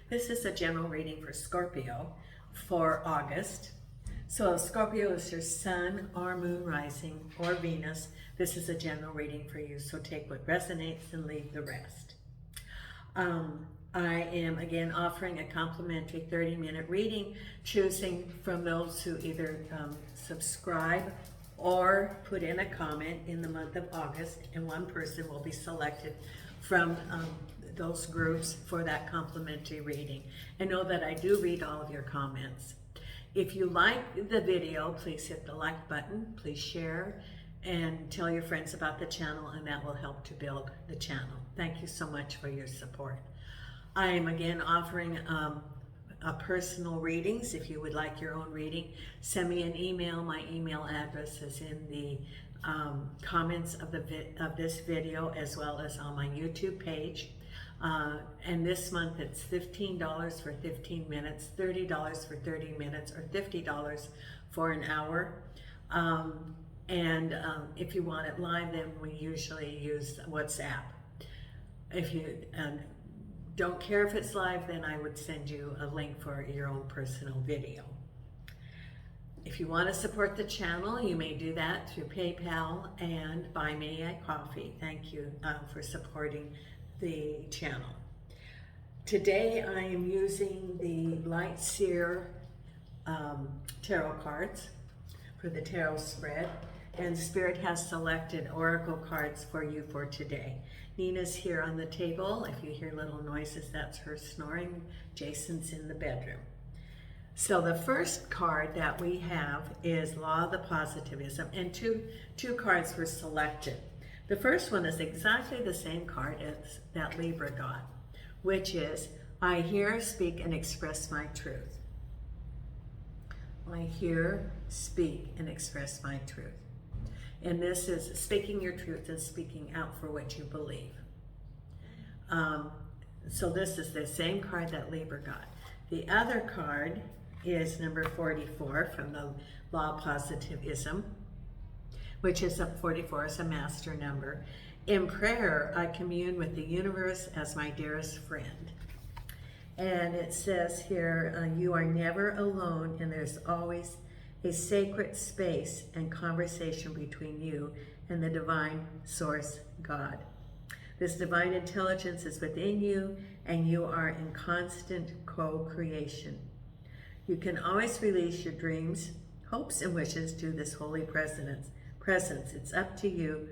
This is a general reading for Scorpio for August. So if Scorpio is your sun or moon rising or Venus, this is a general reading for you. So take what resonates and leave the rest. I am again offering a complimentary 30-minute reading, choosing from those who either subscribe or put in a comment in the month of August, and one person will be selected from those groups for that complimentary reading. And know that I do read all of your comments. If you like the video, please hit the like button, please share, and tell your friends about the channel, and that will help to build the channel. Thank you so much for your support. I am again offering personal readings. If you would like your own reading, send me an email. My email address is in the comments of this video, as well as on my YouTube page. And this month it's $15 for 15 minutes, $30 for 30 minutes, or $50 for an hour. If you want it live, then we usually use WhatsApp. If you don't care if it's live, then I would send you a link for your own personal video. If you want to support the channel, you may do that through PayPal and Buy Me a Coffee. Thank you for supporting the channel. Today I am using the Light Seer tarot cards for the tarot spread, and Spirit has selected oracle cards for you for today. Nina's here on the table. If you hear little noises, that's her snoring. Jason's in the bedroom. So the first card that we have is Law of the Positivism, and two cards were selected. The first one is exactly the same card as that Libra got, which is, I hear, speak, and express my truth. I hear, speak, and express my truth. And this is speaking your truth and speaking out for what you believe. So this is the same card that Libra got. The other card is number 44 from the Law of Positivism, which is 44 is a master number. In prayer, I commune with the universe as my dearest friend. And it says here, you are never alone, and there's always a sacred space and conversation between you and the divine source, God. This divine intelligence is within you, and you are in constant co-creation. You can always release your dreams, hopes, and wishes to this holy presence. It's up to you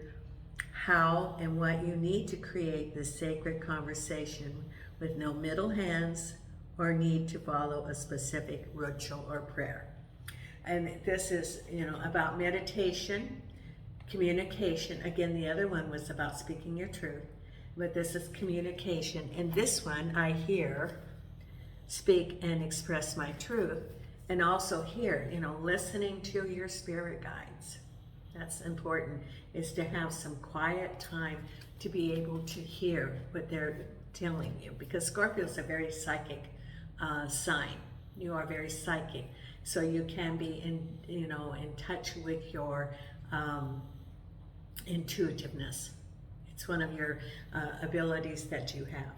how and what you need to create this sacred conversation with no middle hands or need to follow a specific ritual or prayer. And this is, about meditation, communication. Again, the other one was about speaking your truth, but this is communication. And this one, I hear, speak, and express my truth. And also here, listening to your spirit guides. That's important, is to have some quiet time to be able to hear what they're telling you. Because Scorpio is a very psychic sign. You are very psychic. So you can be in touch with your intuitiveness. It's one of your abilities that you have.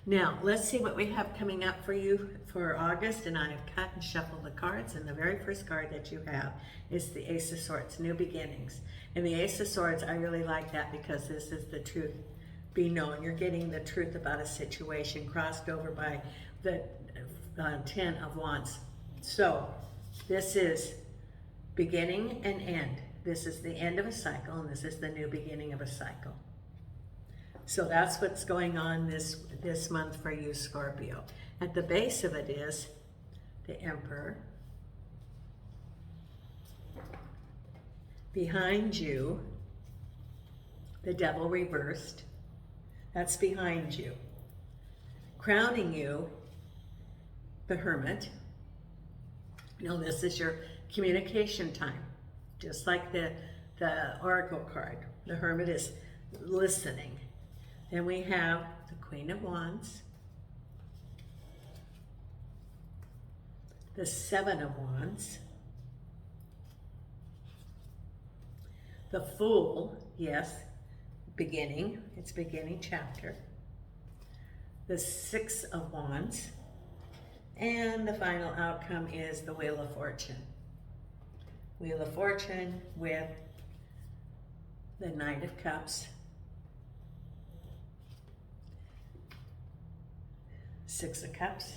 Now, let's see what we have coming up for you for August, and I have cut and shuffled the cards, and the very first card that you have is the Ace of Swords, New Beginnings. And the Ace of Swords, I really like that because this is the truth be known. You're getting the truth about a situation crossed over by the Ten of Wands. So, this is beginning and end. This is the end of a cycle, and this is the new beginning of a cycle. So that's what's going on this month for you, Scorpio. At the base of it is the Emperor. Behind you, the Devil reversed. That's behind you. Crowning you, the Hermit. This is your communication time. Just like the Oracle card. The Hermit is listening. Then we have the Queen of Wands, the Seven of Wands, the Fool, yes, beginning, it's beginning chapter, the Six of Wands, and the final outcome is the Wheel of Fortune. Wheel of Fortune with the Knight of Cups, Six of Cups,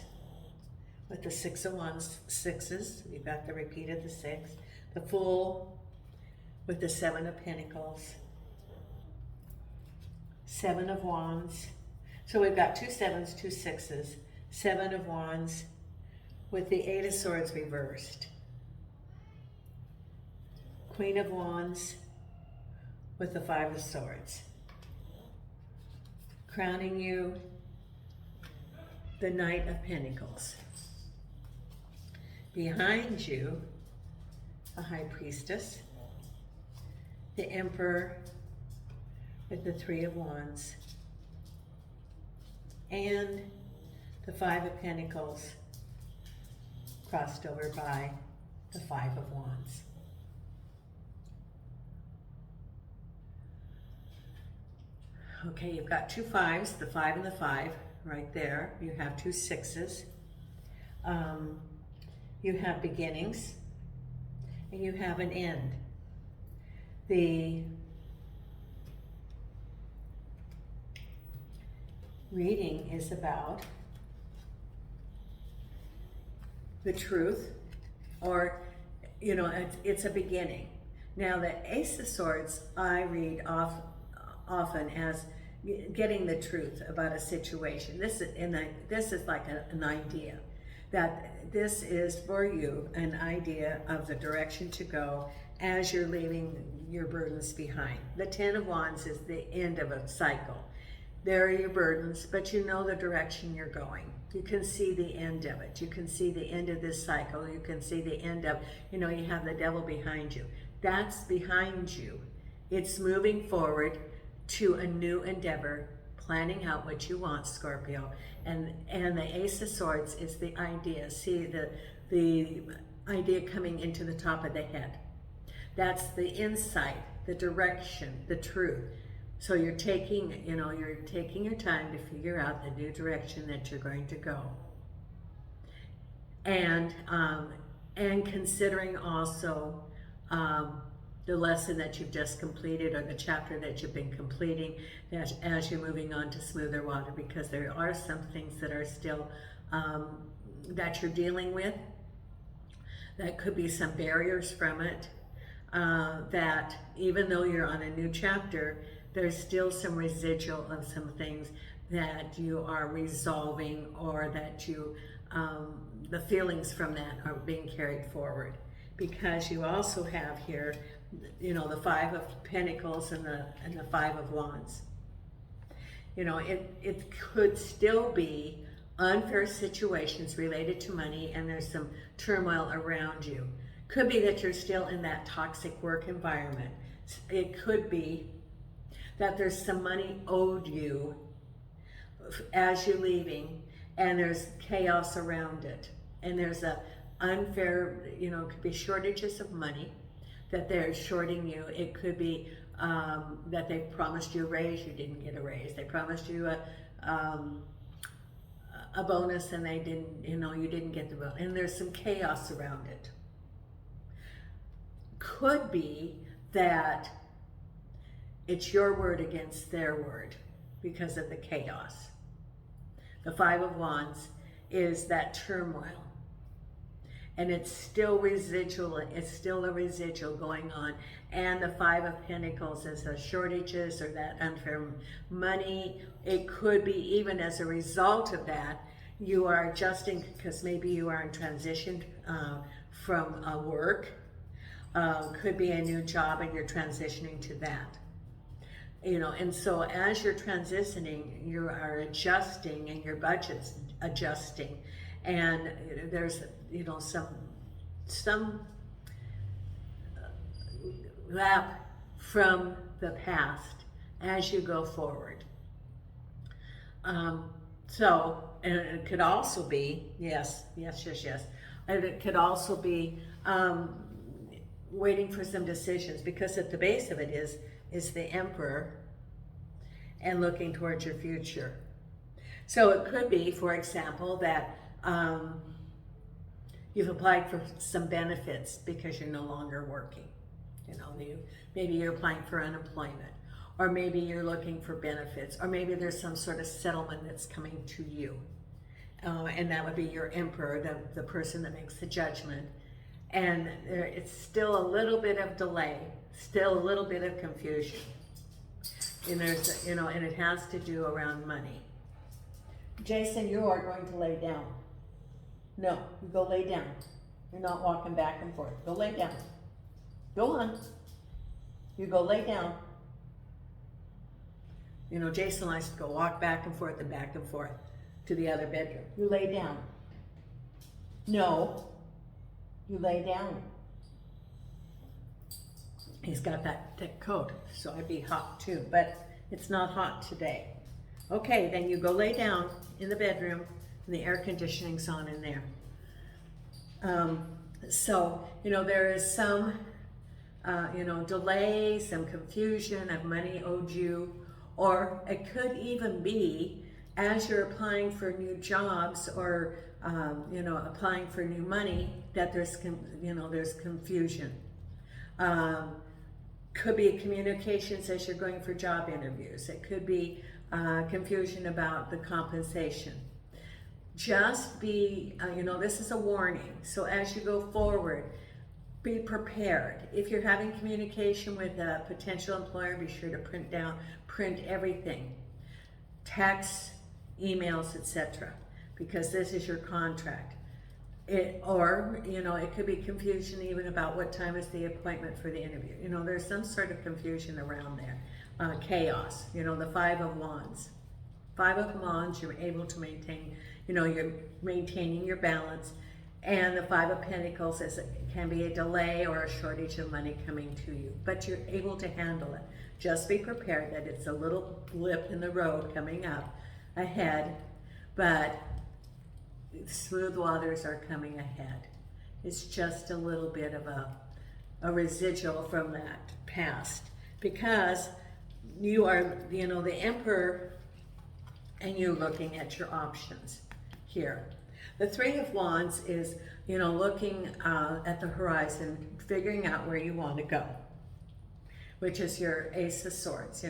with the Six of Wands, sixes, you've got the repeat of the six, the Fool with the Seven of Pentacles, Seven of Wands. So we've got two sevens, two sixes, Seven of Wands with the Eight of Swords reversed, Queen of Wands with the Five of Swords. Crowning you, the Knight of Pentacles. Behind you, a High Priestess, the Emperor with the Three of Wands, and the Five of Pentacles crossed over by the Five of Wands. Okay, you've got two fives, the five and the five right there. You have two sixes. You have beginnings, and you have an end. The reading is about the truth, or, you know, it's a beginning. Now, the Ace of Swords, I read often as getting the truth about a situation. This is like an idea, that this is for you, an idea of the direction to go as you're leaving your burdens behind. The Ten of Wands is the end of a cycle. There are your burdens, but you know the direction you're going. You can see the end of it. You can see the end of this cycle. You can see the end of, you know, you have the devil behind you. That's behind you. It's moving forward to a new endeavor, planning out what you want, Scorpio. And the Ace of Swords is the idea. See the idea coming into the top of the head. That's the insight, the direction, the truth. So you're taking your time to figure out the new direction that you're going to go. And considering also the lesson that you've just completed, or the chapter that you've been completing, as you're moving on to smoother water, because there are some things that are still that you're dealing with. That could be some barriers from it, that even though you're on a new chapter, there's still some residual of some things that you are resolving, or that you, the feelings from that are being carried forward. Because you also have here, you know, the Five of Pentacles and the Five of Wands. You know, it could still be unfair situations related to money, and there's some turmoil around you. Could be that you're still in that toxic work environment. It could be that there's some money owed you as you're leaving, and there's chaos around it. And there's a unfair, you know, it could be shortages of money, that they're shorting you. It could be that they promised you a raise, you didn't get a raise. They promised you a bonus, and they didn't, you know, you didn't get the bonus. And there's some chaos around it. Could be that it's your word against their word because of the chaos. The Five of Wands is that turmoil. And it's still residual, it's still a residual going on. And the Five of Pentacles is the shortages, or that unfair money. It could be even as a result of that, you are adjusting, because maybe you are in transition from work. Could be a new job, and you're transitioning to that. You know, and so as you're transitioning, you are adjusting, and your budget's adjusting. And there's, you know, some lap from the past as you go forward. So, and it could also be, yes. And it could also be waiting for some decisions, because at the base of it is the Emperor, and looking towards your future. So it could be, for example, that you've applied for some benefits because you're no longer working. Maybe you're applying for unemployment, or maybe you're looking for benefits, or maybe there's some sort of settlement that's coming to you. And that would be your emperor, the person that makes the judgment. And it's still a little bit of delay, still a little bit of confusion. And there's, and it has to do around money. Jason, you are going to lay down. No, you go lay down. You're not walking back and forth. Go lay down. Go on. You go lay down. Jason likes to go walk back and forth to the other bedroom. You lay down. No. You lay down. He's got that thick coat, so I'd be hot too, but it's not hot today. Okay, then you go lay down in the bedroom, and the air conditioning's on in there. So, there is some, delay, some confusion of money owed you, or it could even be as you're applying for new jobs or, applying for new money, that there's confusion. Could be communications as you're going for job interviews. It could be confusion about the compensation. Just be, this is a warning. So as you go forward, be prepared. If you're having communication with a potential employer, be sure to print everything. Texts, emails, etc. Because this is your contract. It could be confusion even about what time is the appointment for the interview. There's some sort of confusion around there. Chaos, the Five of Wands. Five of Wands, you're able to maintain, you're maintaining your balance. And the Five of Pentacles can be a delay or a shortage of money coming to you, but you're able to handle it. Just be prepared that it's a little blip in the road coming up ahead, but smooth waters are coming ahead. It's just a little bit of a residual from that past, because you are, the Emperor, and you're looking at your options here. The Three of Wands is, looking at the horizon, figuring out where you want to go, which is your Ace of Swords,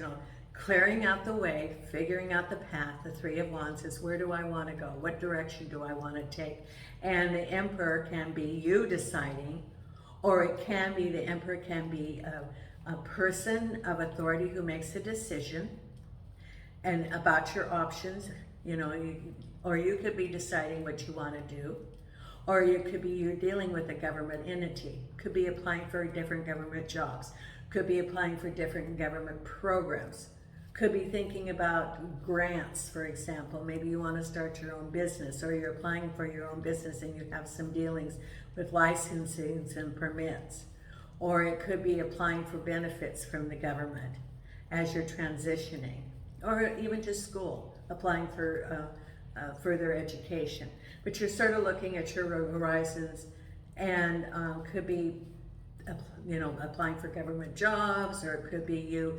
clearing out the way, figuring out the path. The Three of Wands is, where do I want to go? What direction do I want to take? And the Emperor can be you deciding, or it can be, the Emperor can be a person of authority who makes a decision and about your options, or you could be deciding what you want to do, or you could be, you're dealing with a government entity, could be applying for different government jobs, could be applying for different government programs, could be thinking about grants, for example. Maybe you want to start your own business, or you're applying for your own business and you have some dealings with licensings and permits. Or it could be applying for benefits from the government as you're transitioning, or even just school, applying for further education. But you're sort of looking at your horizons, and could be applying for government jobs, or it could be you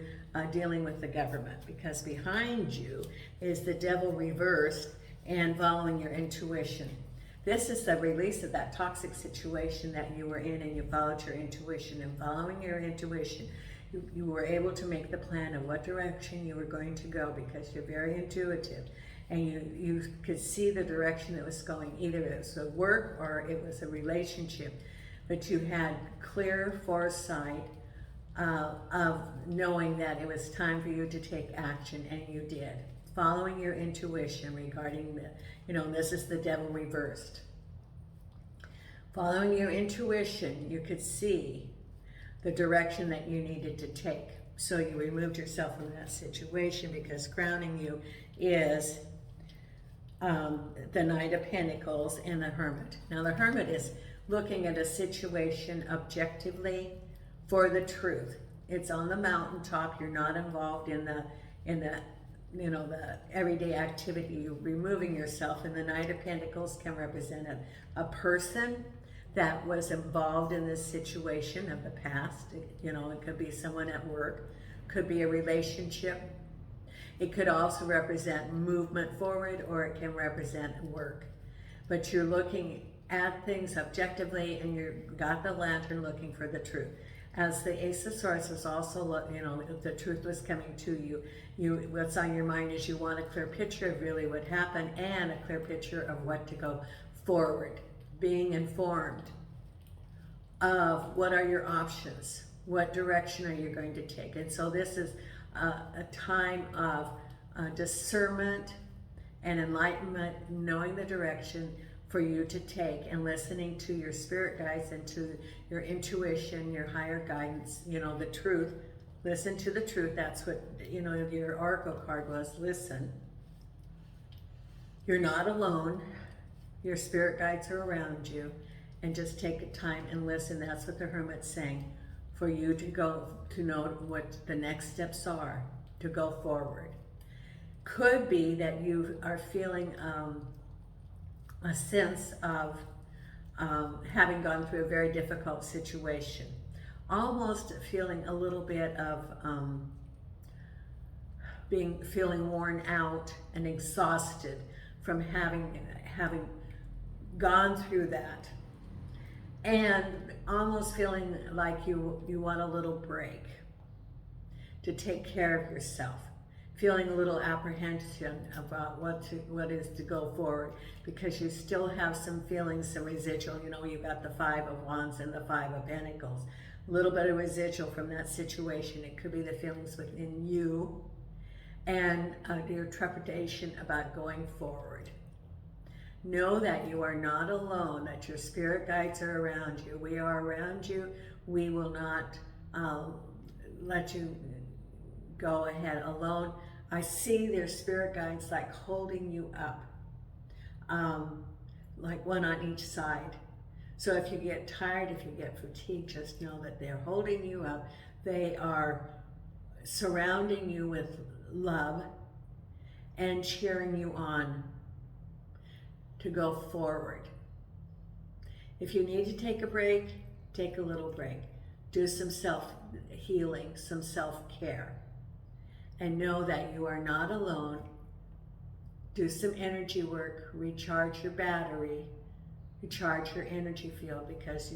dealing with the government, because behind you is the Devil reversed and following your intuition. This is the release of that toxic situation that you were in, and you followed your intuition, and following your intuition, you were able to make the plan of what direction you were going to go, because you're very intuitive, and you could see the direction it was going. Either it was a work or it was a relationship, but you had clear foresight of knowing that it was time for you to take action, and you did. Following your intuition regarding this is the Devil reversed. Following your intuition, you could see the direction that you needed to take. So you removed yourself from that situation, because crowning you is the Knight of Pentacles and the Hermit. Now the Hermit is looking at a situation objectively for the truth. It's on the mountaintop. You're not involved in the everyday activity. You're removing yourself, and the Knight of Pentacles can represent a person that was involved in this situation of the past. It could be someone at work, could be a relationship. It could also represent movement forward, or it can represent work. But you're looking at things objectively, and you've got the lantern looking for the truth. As the Ace of Swords was also, you know, if the truth was coming to you, what's on your mind is you want a clear picture of really what happened and a clear picture of what to go forward. Being informed of what are your options, what direction are you going to take. And so this is a time of discernment and enlightenment, knowing the direction for you to take, and listening to your spirit guides and to your intuition, your higher guidance, you know, the truth. Listen to the truth. That's what, you know, your oracle card was. Listen. You're not alone. Your spirit guides are around you, and just take the time and listen. That's what the Hermit's saying, for you to go to know what the next steps are to go forward. Could be that you are feeling a sense of having gone through a very difficult situation, almost feeling a little bit of feeling worn out and exhausted from having gone through that, and almost feeling like you want a little break to take care of yourself. Feeling a little apprehension about what is to go forward, because you still have some feelings, some residual. You know, you've got the Five of Wands and the Five of Pentacles. A little bit of residual from that situation. It could be the feelings within you and your trepidation about going forward. Know that you are not alone, that your spirit guides are around you. We are around you. We will not let you go ahead alone. I see their spirit guides like holding you up, like one on each side. So if you get tired, if you get fatigued, just know that they're holding you up. They are surrounding you with love and cheering you on to go forward. If you need to take a break, take a little break. Do some self-healing, some self-care. And know that you are not alone. Do some energy work, recharge your battery, recharge your energy field, because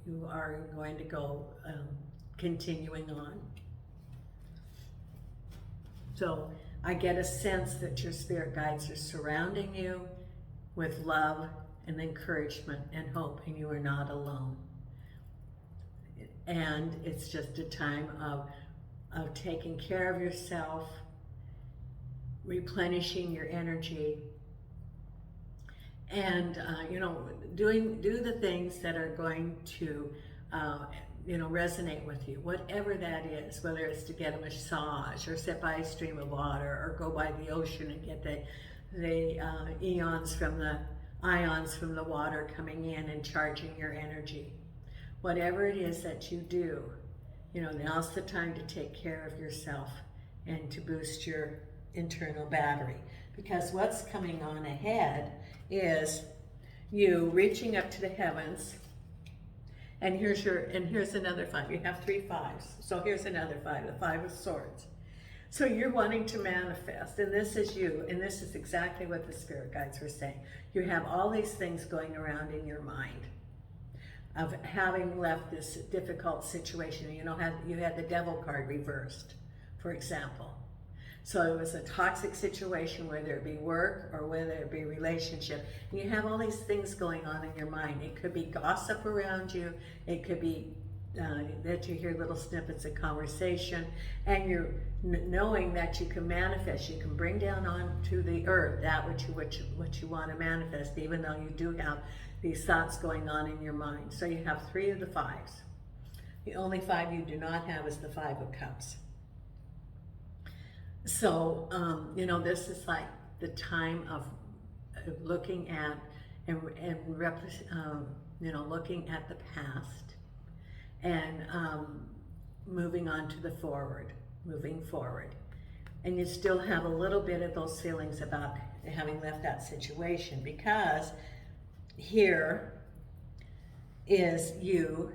you are going to go continuing on. So I get a sense that your spirit guides are surrounding you with love and encouragement and hope, and you are not alone. And it's just a time of taking care of yourself, replenishing your energy, and you know, do the things that are going to you know, resonate with you, whatever that is. Whether it's to get a massage, or sit by a stream of water, or go by the ocean and get the ions from the water coming in and charging your energy. Whatever it is that you do, you know, now's the time to take care of yourself and to boost your internal battery. Because what's coming on ahead is you reaching up to the heavens. And here's another five. You have 3 5s. So here's another 5, the 5 of Swords. So you're wanting to manifest, and this is you, and this is exactly what the spirit guides were saying. You have all these things going around in your mind of having left this difficult situation. You know, you had the Devil card reversed, for example. So it was a toxic situation, whether it be work or whether it be relationship. And you have all these things going on in your mind. It could be gossip around you. It could be that you hear little snippets of conversation, and you're knowing that you can manifest. You can bring down onto the earth that what you want to manifest, even though you do have these thoughts going on in your mind. So you have 3 of the 5s. The only 5 you do not have is the 5 of Cups. So, you know, this is like the time of looking at and you know, looking at the past and moving on to the moving forward. And you still have a little bit of those feelings about having left that situation, because here is you,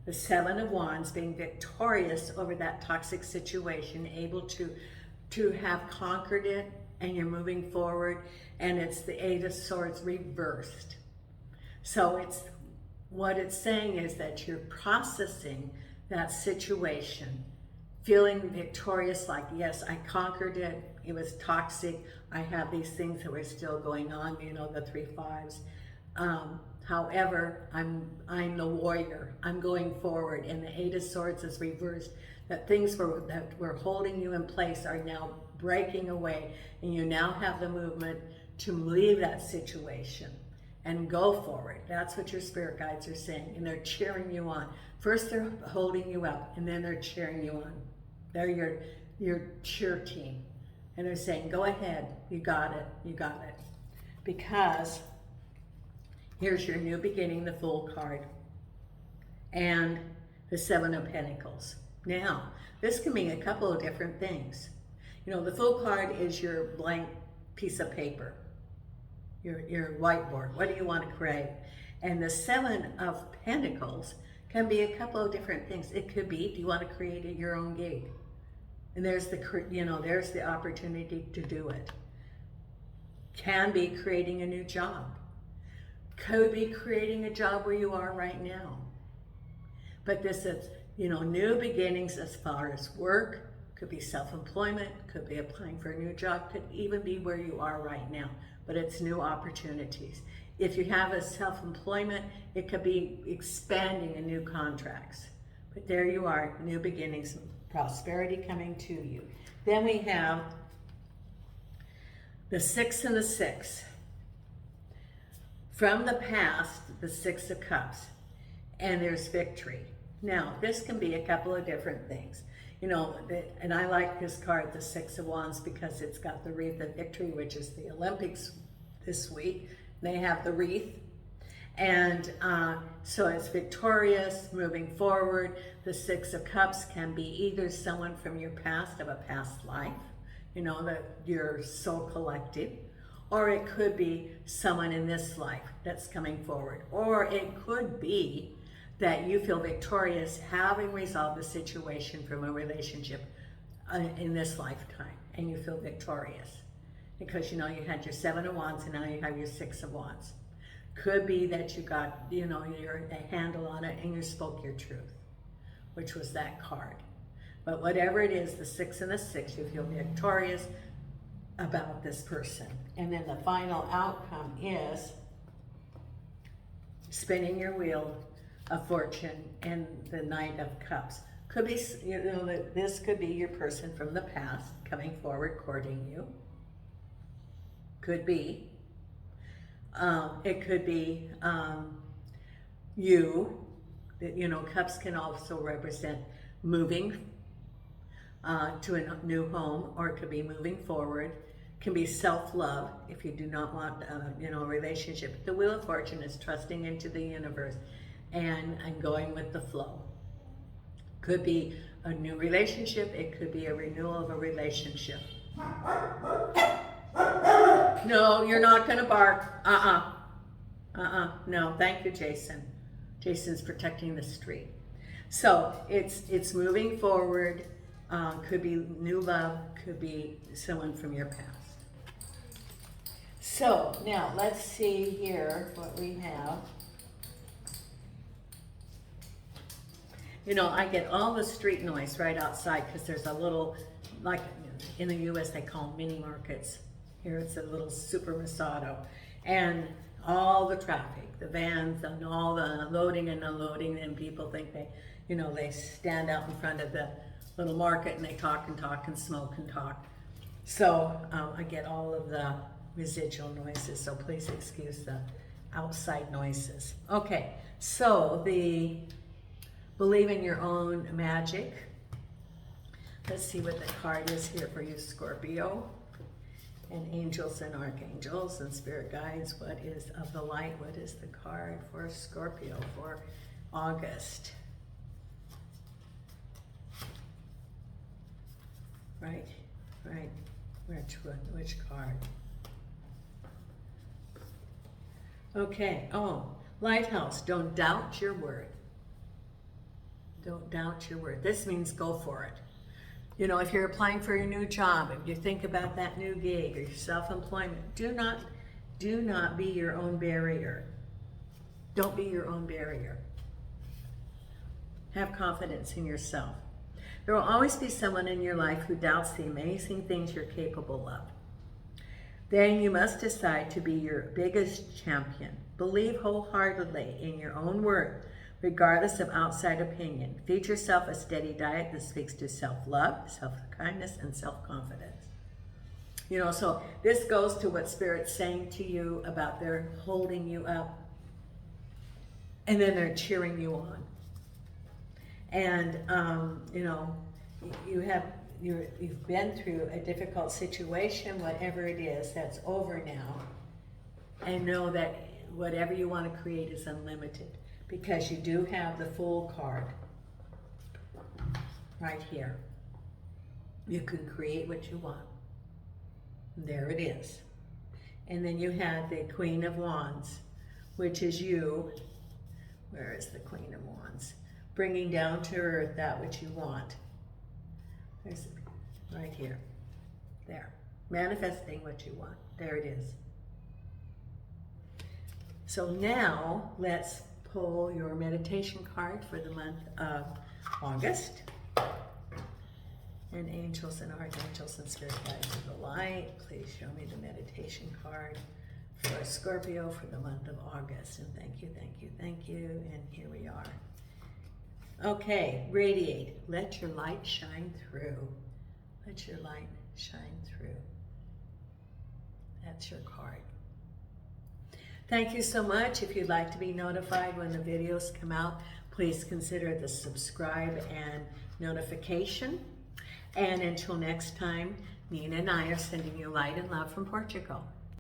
the 7 of Wands, being victorious over that toxic situation, able to to have conquered it, and you're moving forward, and it's the Eight of Swords reversed. So it's what it's saying is that you're processing that situation, feeling victorious, like, yes, I conquered it, it was toxic, I have these things that were still going on, you know, the 3 5s. However, I'm the warrior, I'm going forward, and the Eight of Swords is reversed, that things that were holding you in place are now breaking away, and you now have the movement to leave that situation and go forward. That's what your spirit guides are saying, and they're cheering you on. First they're holding you up, and then they're cheering you on. They're your cheer team, and they're saying, go ahead, you got it, you got it. Because here's your new beginning, the Fool card, and the Seven of Pentacles. Now, this can mean a couple of different things. You know, the Fool card is your blank piece of paper, your whiteboard. What do you want to create? And the Seven of Pentacles can be a couple of different things. It could be, do you want to create your own gig? And there's there's the opportunity to do it. Can be creating a new job. Could be creating a job where you are right now. But this is, you know, new beginnings as far as work, could be self-employment, could be applying for a new job, could even be where you are right now, but it's new opportunities. If you have a self-employment, it could be expanding in new contracts. But there you are, new beginnings, prosperity coming to you. Then we have the 6 and the 6. From the past, the 6 of Cups, and there's victory. Now, this can be a couple of different things. You know, and I like this card, the 6 of Wands, because it's got the wreath of victory, which is the Olympics this week. They have the wreath. And so it's victorious, moving forward. The 6 of Cups can be either someone from your past, of a past life, you know, that your soul collective, or it could be someone in this life that's coming forward. Or it could be that you feel victorious having resolved the situation from a relationship in this lifetime, and you feel victorious. Because, you know, you had your 7 of Wands and now you have your 6 of Wands. Could be that you got, you know, a handle on it and you spoke your truth, which was that card. But whatever it is, the 6 and the 6, you feel victorious about this person. And then the final outcome is spinning your wheel of fortune and the Knight of Cups. Could be, you know, this could be your person from the past coming forward, courting you. Could be. It could be you. You know, Cups can also represent moving to a new home, or it could be moving forward. Can be self-love if you do not want, you know, a relationship. The Wheel of Fortune is trusting into the universe and going with the flow. Could be a new relationship. It could be a renewal of a relationship. No, you're not going to bark. No, thank you, Jason. Jason's protecting the street. So it's moving forward. Could be new love. Could be someone from your past. So now let's see here what we have. You know, I get all the street noise right outside because there's a little, like in the U.S. they call them mini markets. Here it's a little supermercado. And all the traffic, the vans and all the loading and unloading, and people think they, you know, they stand out in front of the little market and they talk and smoke and talk. So I get all of the residual noises, so please excuse the outside noises. Okay, so the believe in your own magic. Let's see what the card is here for you, Scorpio. And angels and archangels and spirit guides. What is of the light? What is the card for Scorpio for August? Right. Which card? Okay. Oh, Lighthouse. Don't doubt your word. Don't doubt your word. This means go for it. You know, if you're applying for your new job, if you think about that new gig or your self-employment, do not be your own barrier. Don't be your own barrier. Have confidence in yourself. There will always be someone in your life who doubts the amazing things you're capable of. Then you must decide to be your biggest champion. Believe wholeheartedly in your own worth, regardless of outside opinion. Feed yourself a steady diet that speaks to self-love, self-kindness, and self-confidence. You know, so this goes to what Spirit's saying to you about they're holding you up, and then they're cheering you on. And, you know, you've been through a difficult situation, whatever it is, that's over now. And know that whatever you want to create is unlimited, because you do have the Fool card right here. You can create what you want. There it is. And then you have the Queen of Wands, which is you. Where is the Queen of Wands? Bringing down to earth that which you want. There's right here. There. Manifesting what you want. There it is. So now let's pull your meditation card for the month of August. And angels and archangels and spirit guides of the light, please show me the meditation card for Scorpio for the month of August. And thank you, thank you, thank you. And here we are. Okay, radiate. Let your light shine through. Let your light shine through. That's your card. Thank you so much. If you'd like to be notified when the videos come out, please consider the subscribe and notification. And until next time, Nina and I are sending you light and love from Portugal.